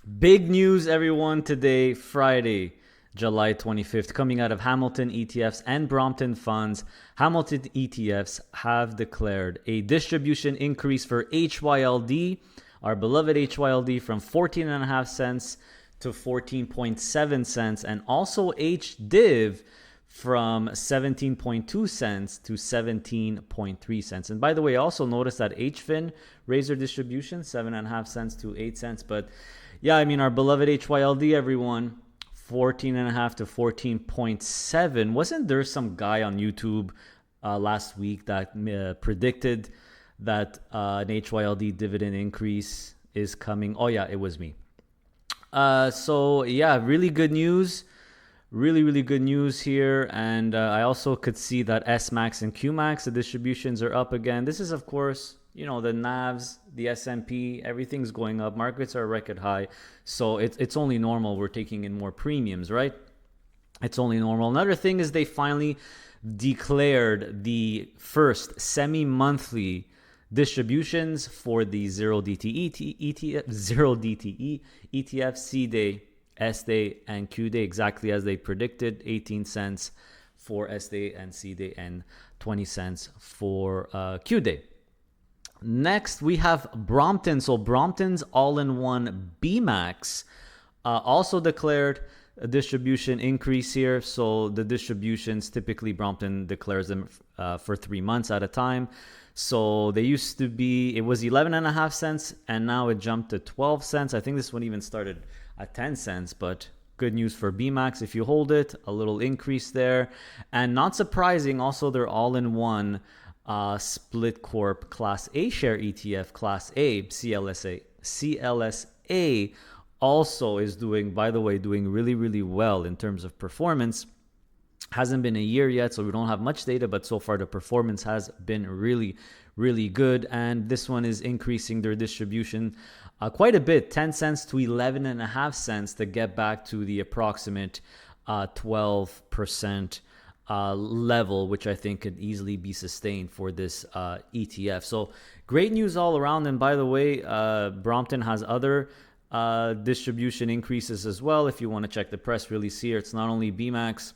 Big news, everyone, today, Friday, July 25th, coming out of Hamilton ETFs and Brompton funds. Hamilton ETFs have declared a distribution increase for HYLD, our beloved HYLD, from 14.5 cents to 14.7 cents, and also HDIV from 17.2 cents to 17.3 cents. And by the way, also notice that HFIN raised their distribution 7.5 cents to 8 cents. But yeah, I mean, our beloved HYLD, everyone, 14.5 to 14.7. Wasn't there some guy on YouTube last week that predicted that an HYLD dividend increase is coming? Oh yeah, it was me. So yeah, really good news. Really good news here. And I also could see that SMAX and QMAX, the distributions are up again. This is, of course, you know, the NAVs, the S&P, everything's going up. Markets are record high. So it's only normal we're taking in more premiums, right? It's only normal. Another thing is they finally declared the first semi-monthly distributions for the 0DTE ETF, 0DTE ETF, C Day, S Day, and Q Day, exactly as they predicted. 18 cents for S Day and C Day, and 20 cents for Q Day. Next, we have Brompton. So Brompton's all-in-one BMAX also declared a distribution increase here. So the distributions, typically Brompton declares them for 3 months at a time. So they used to be, it was 11.5 cents, and now it jumped to 12 cents. I think this one even started at 10 cents, but good news for BMAX. If you hold it, a little increase there. And not surprising, also they're all-in-one split corp Class A share ETF, Class A, CLSA also is doing, by the way, doing really well in terms of performance. Hasn't been a year yet, so we don't have much data, but so far the performance has been really good. And this one is increasing their distribution quite a bit, 10 cents to 11.5 cents, to get back to the approximate 12% level, which I think could easily be sustained for this ETF. So great news all around. And by the way, Brompton has other distribution increases as well. If you want to check the press release here, it's not only BMAX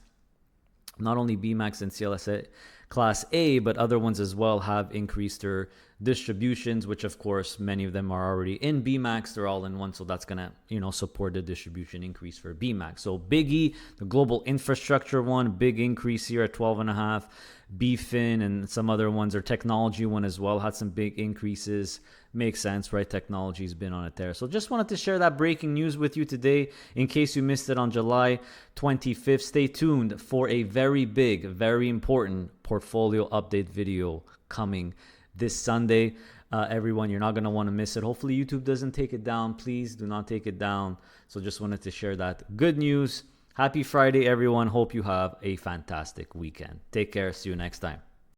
and CLSA Class A, but other ones as well have increased their distributions, which of course many of them are already in BMAX. They're all in one, so that's gonna, you know, support the distribution increase for BMAX. So Big E, the global infrastructure one, big increase here at 12.5. BFIN and some other ones, or technology one as well, had some big increases. Makes sense, right? Technology's been on it there. So just wanted to share that breaking news with you today in case you missed it on July 25th. Stay tuned for a very big, very important portfolio update video coming this Sunday. Everyone, you're not going to want to miss it. Hopefully YouTube doesn't take it down. Please do not take it down. So just wanted to share that good news. Happy Friday, everyone. Hope you have a fantastic weekend. Take care. See you next time.